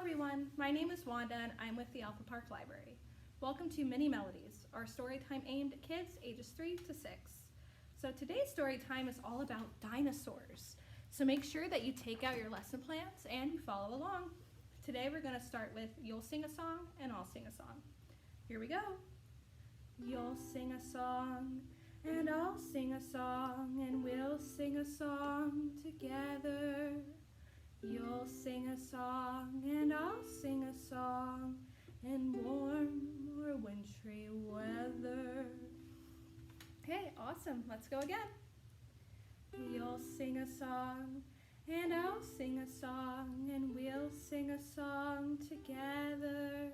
everyone, my name is Wanda and I'm with the Alpha Park Library. Welcome to Mini Melodies, our story time aimed at kids ages 3 to 6. So today's story time is all about dinosaurs. So make sure that you take out your lesson plans and you follow along. Today we're going to start with You'll Sing a Song and I'll Sing a Song. Here we go. You'll sing a song and I'll sing a song and we'll sing a song together. You'll sing a song and I'll sing a song in warm or wintry weather. Okay, awesome. Let's go again. You'll sing a song and I'll sing a song and we'll sing a song together.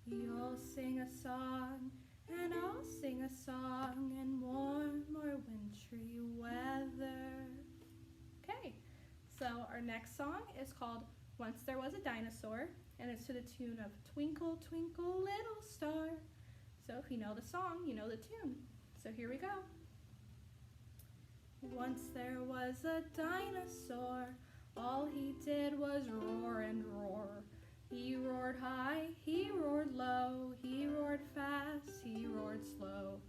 You'll sing a song and I'll sing a song in warm or wintry weather. Okay. So our next song is called Once There Was a Dinosaur, and it's to the tune of Twinkle, Twinkle, Little Star. So if you know the song, you know the tune. So here we go. Once there was a dinosaur, all he did was roar and roar. He roared high, he roared low, he roared fast, he roared slow.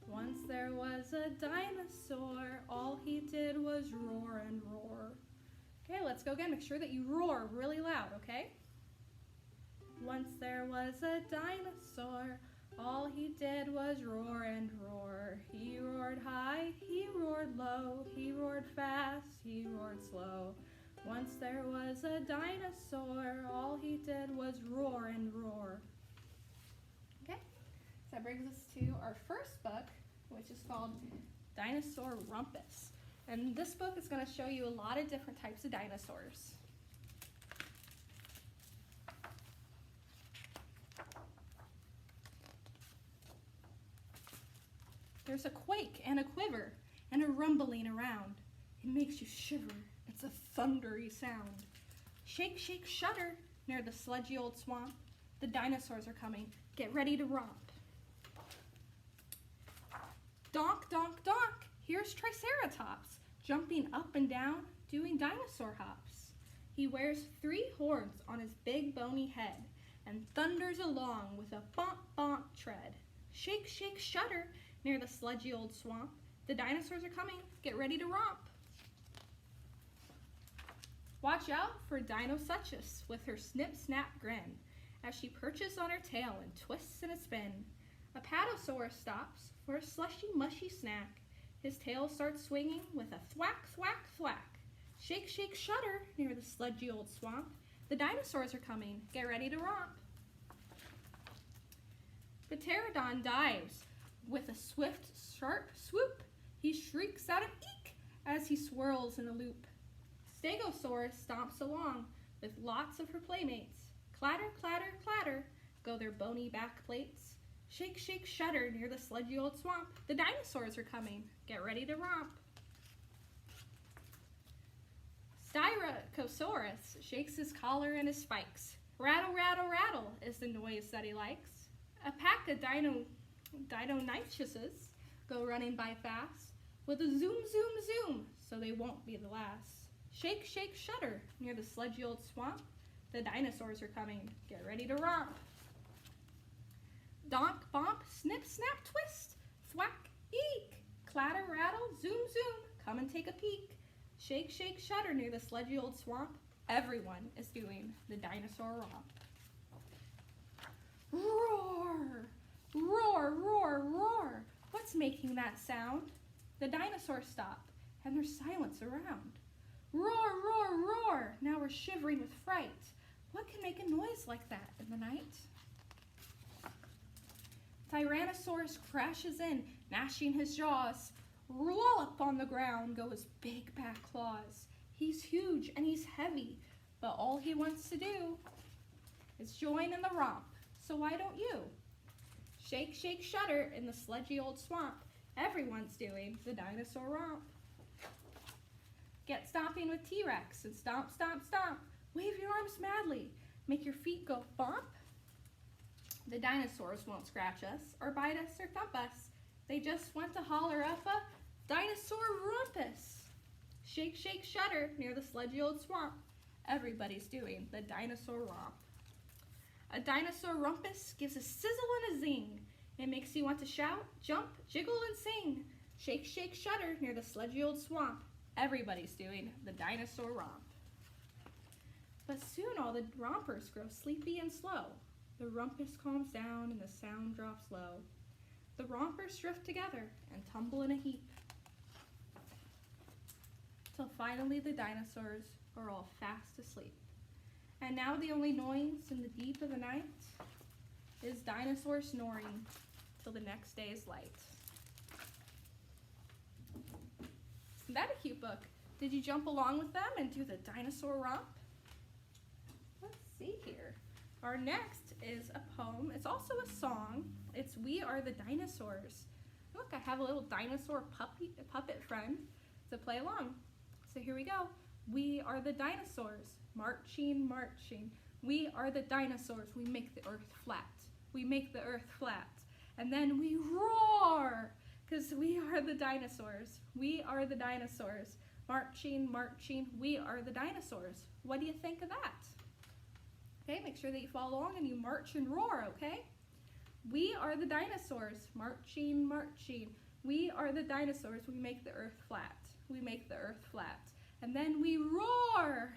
Once there was a dinosaur, all he did was roar and roar. Okay, let's go again. Make sure that you roar really loud, okay? Once there was a dinosaur, all he did was roar and roar. He roared high, he roared low, he roared fast, he roared slow. Once there was a dinosaur, all he did was roar and roar. Okay, so that brings us to our first book, which is called Dinosaur Rumpus. And this book is going to show you a lot of different types of dinosaurs. There's a quake and a quiver and a rumbling around. It makes you shiver. It's a thundery sound. Shake, shake, shudder near the sludgy old swamp. The dinosaurs are coming. Get ready to romp. Donk, donk, donk. Here's Triceratops, jumping up and down, doing dinosaur hops. He wears 3 horns on his big bony head and thunders along with a bonk bonk tread. Shake, shake, shudder near the sludgy old swamp. The dinosaurs are coming. Get ready to romp. Watch out for Dinosuchus with her snip snap grin as she perches on her tail and twists in a spin. Apatosaurus stops for a slushy mushy snack. His tail starts swinging with a thwack, thwack, thwack. Shake, shake, shudder near the sludgy old swamp. The dinosaurs are coming. Get ready to romp. Pterodon dives with a swift, sharp swoop. He shrieks out an eek as he swirls in a loop. Stegosaurus stomps along with lots of her playmates. Clatter, clatter, clatter go their bony back plates. Shake, shake, shudder near the sludgy old swamp. The dinosaurs are coming. Get ready to romp. Styracosaurus shakes his collar and his spikes. Rattle, rattle, rattle is the noise that he likes. A pack of Dinosaurs go running by fast with a zoom, zoom, zoom, so they won't be the last. Shake, shake, shudder near the sludgy old swamp. The dinosaurs are coming. Get ready to romp. Donk, bomp, snip, snap, twist, thwack, eek, clatter, rattle, zoom, zoom, come and take a peek. Shake, shake, shudder near the sludgy old swamp. Everyone is doing the dinosaur romp. Roar, roar, roar, roar. What's making that sound? The dinosaurs stop, and there's silence around. Roar, roar, roar. Now we're shivering with fright. What can make a noise like that in the night? Tyrannosaurus crashes in, gnashing his jaws. Wallop on the ground go his big back claws. He's huge and he's heavy, but all he wants to do is join in the romp. So why don't you? Shake, shake, shudder in the sludgy old swamp. Everyone's doing the dinosaur romp. Get stomping with T-Rex and stomp, stomp, stomp. Wave your arms madly. Make your feet go bump. The dinosaurs won't scratch us or bite us or thump us. They just want to holler up a Dinosaur Rumpus. Shake, shake, shudder near the sludgy old swamp. Everybody's doing the dinosaur romp. A dinosaur rumpus gives a sizzle and a zing. It makes you want to shout, jump, jiggle, and sing. Shake, shake, shudder near the sludgy old swamp. Everybody's doing the dinosaur romp. But soon all the rompers grow sleepy and slow. The rumpus calms down and the sound drops low. The rompers drift together and tumble in a heap. Till finally the dinosaurs are all fast asleep. And now the only noise in the deep of the night is dinosaurs snoring till the next day's light. Isn't that a cute book? Did you jump along with them and do the dinosaur romp? Let's see here. Our next is a poem. It's also a song. It's We Are the Dinosaurs. Look, I have a little dinosaur puppet friend to play along. So here we go. We are the dinosaurs, marching, marching. We are the dinosaurs. We make the earth flat. We make the earth flat. And then we roar, because we are the dinosaurs. We are the dinosaurs. Marching, marching. We are the dinosaurs. What do you think of that? Okay, make sure that you follow along and you march and roar, okay? We are the dinosaurs, marching, marching. We are the dinosaurs. We make the earth flat. We make the earth flat. And then we roar,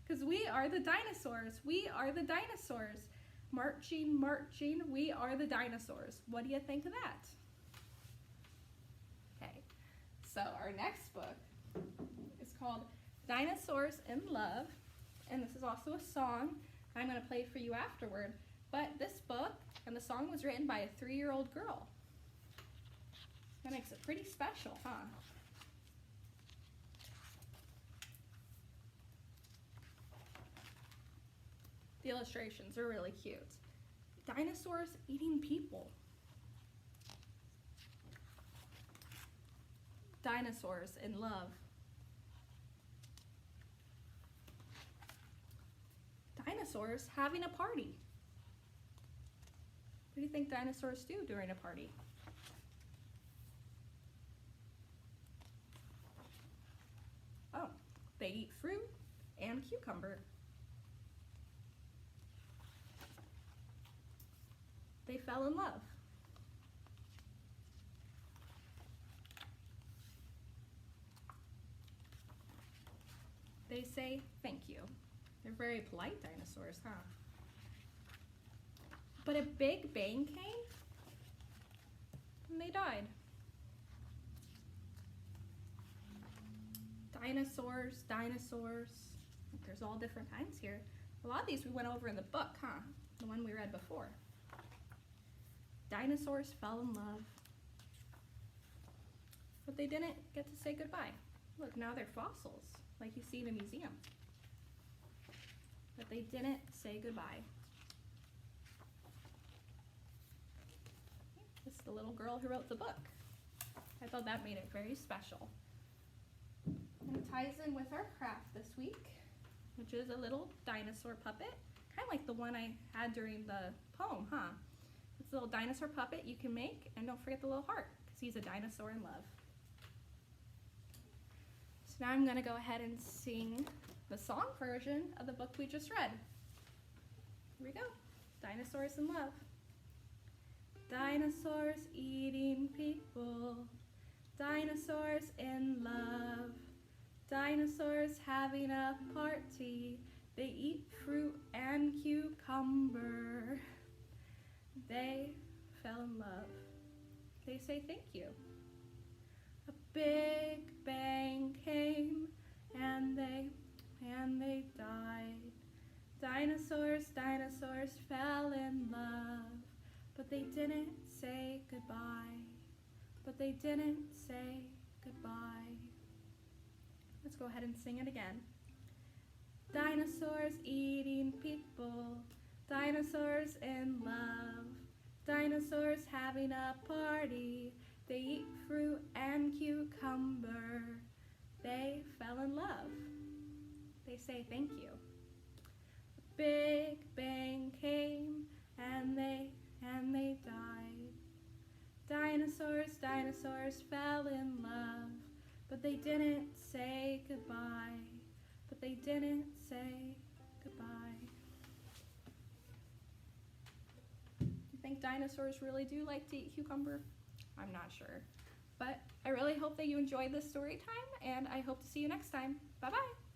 because we are the dinosaurs. We are the dinosaurs. Marching, marching. We are the dinosaurs. What do you think of that? Okay, so our next book is called Dinosaurs in Love. And this is also a song I'm going to play for you afterward. But this book and the song was written by a 3-year-old girl. That makes it pretty special, huh? The illustrations are really cute. Dinosaurs eating people. Dinosaurs in love. Dinosaurs having a party. What do you think dinosaurs do during a party? Oh, they eat fruit and cucumber. They fell in love. They say thank you. They're very polite dinosaurs, huh? But a big bang came and they died. Dinosaurs, dinosaurs. There's all different kinds here. A lot of these we went over in the book, huh? The one we read before. Dinosaurs fell in love. But they didn't get to say goodbye. Look, now they're fossils, like you see in a museum. But they didn't say goodbye. This is the little girl who wrote the book. I thought that made it very special. And it ties in with our craft this week, which is a little dinosaur puppet, kind of like the one I had during the poem, huh? It's a little dinosaur puppet you can make, and don't forget the little heart, because he's a dinosaur in love. So now I'm going to go ahead and sing the song version of the book we just read. Here we go. Dinosaurs in Love. Dinosaurs eating people. Dinosaurs in love. Dinosaurs having a party. They eat fruit and cucumber. They fell in love. They say thank you. A big bang came and they died. Dinosaurs, dinosaurs fell in love, but they didn't say goodbye. But they didn't say goodbye. Let's go ahead and sing it again. Dinosaurs eating people. Dinosaurs in love. Dinosaurs having a party. They eat fruit and cucumber. They fell in love. They say thank you. A big bang came and they died. Dinosaurs, dinosaurs fell in love, but they didn't say goodbye. But they didn't say goodbye. Do you think dinosaurs really do like to eat cucumber? I'm not sure. But I really hope that you enjoyed this story time, and I hope to see you next time. Bye-bye!